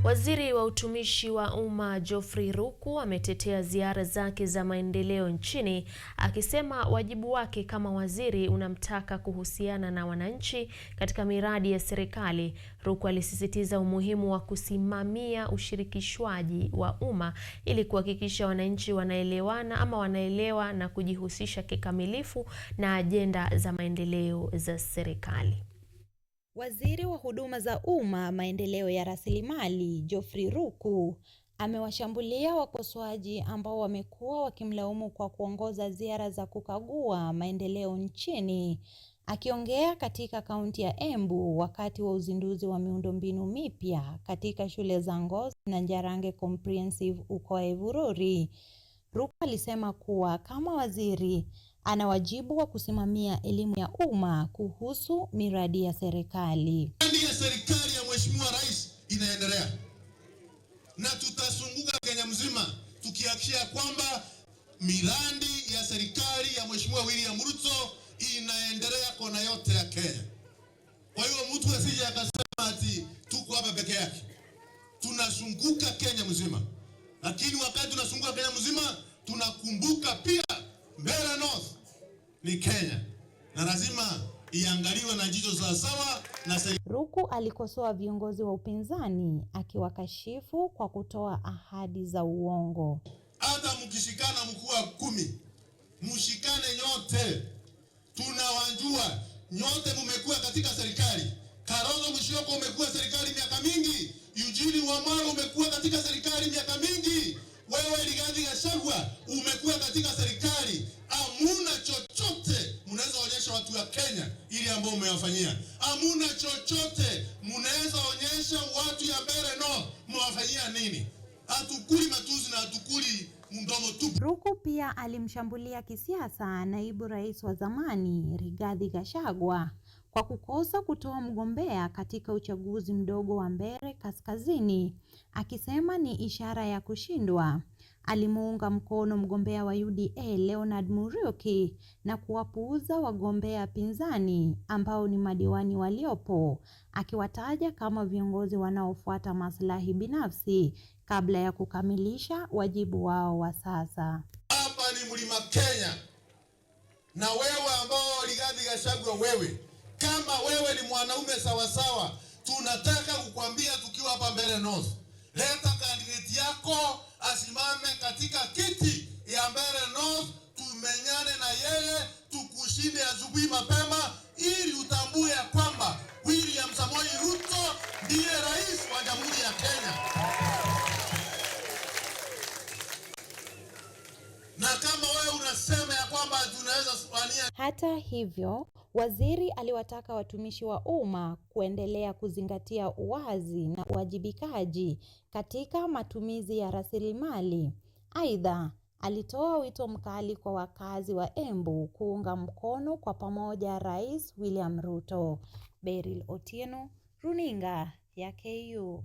Waziri wa utumishi wa umma Geoffrey Ruku ametetea ziara zake za maendeleo nchini, akisema wajibu wake kama waziri unamtaka kuhusiana na wananchi katika miradi ya serikali. Ruku alisisitiza umuhimu wa kusimamia ushirikishwaji wa umma ili kuhakikisha wananchi wanaelewa na kujihusisha kikamilifu na ajenda za maendeleo za serikali. Waziri wa huduma za umma, maendeleo ya rasilimali, Geoffrey Ruku amewashambulia wakosoaji ambao wamekuwa wakimlaumu kwa kuongoza ziara za kukagua maendeleo nchini. Akiongea katika kaunti ya Embu wakati wa uzinduzi wa miundombinu mipya katika shule za Ngozi na Njarange Comprehensive huko Evurori, Ruku alisema kuwa kama waziri ana wajibu wa kusimamia elimu ya umma kuhusu miradi ya serikali. Miradi ya serikali ya Mheshimiwa Rais inaendelea na tutazunguka Kenya mzima tukihakikisha kwamba miradi ya serikali ya Mheshimiwa William Ruto inaendelea kona yote ya Kenya. Kwa hiyo mtu asije akasema ati tuko hapa peke yake. Tunazunguka Kenya mzima. Lakini wakati tunazunguka Kenya mzima tunakumbuka pia Mbeere North ni Kenya na lazima iangaliwe na jicho sawa na Ruku alikosoa viongozi wa upinzani akiwakashifu kwa kutoa ahadi za uongo. Hata mkishikana mkuu wa 10, mshikane nyote. Tunawajua nyote mmekuwa katika serikali. Kalonzo Musyoka umekuwa serikali miaka mingi. Eugene Wamalwa umekuwa katika serikali miaka mingi. Wewe Rigathi Gachagua umekuwa katika serikali. Hamuna chochote mnaweza onyesha watu wa Kenya ili ambao umewafanyia. Hamuna chochote mnaweza onyesha watu ya Mbeere North mwafanyia nini? Hatukuli matusi na hatukuli mdomo tu. Ruku pia alimshambulia kisiasa naibu rais wa zamani Rigathi Gachagua kwa kukosa kutoa mgombea katika uchaguzi mdogo wa Mbeere Kaskazini, akisema ni ishara ya kushindwa. Alimuunga mkono mgombea wa UDA Leonard Muriuki na kuwapuuza wagombea pinzani ambao ni madiwani waliopo, akiwataja kama viongozi wanaofuata maslahi binafsi kabla ya kukamilisha wajibu wao wa sasa. Hapa ni Mlima Kenya, na wewe ambao Rigathi Gachagua, wewe kama wewe ni mwanaume sawasawa, tunataka kukwambia tukiwa hapa Mbeere North, leta kandidati yako asimame katika kiti ya Mbeere North, tumenyane na yeye, tukushinde asubuhi mapema ili utambue ya kwamba William Samoei Ruto ndiye rais wa Jamhuri ya Kenya. Na kama wewe unasema ya kwamba tunaweza wania. Hata hivyo, waziri aliwataka watumishi wa umma kuendelea kuzingatia uwazi na uwajibikaji katika matumizi ya rasilimali. Aidha, alitoa wito mkali kwa wakazi wa Embu kuunga mkono kwa pamoja Rais William Ruto. Beryl Otieno, Runinga ya KU.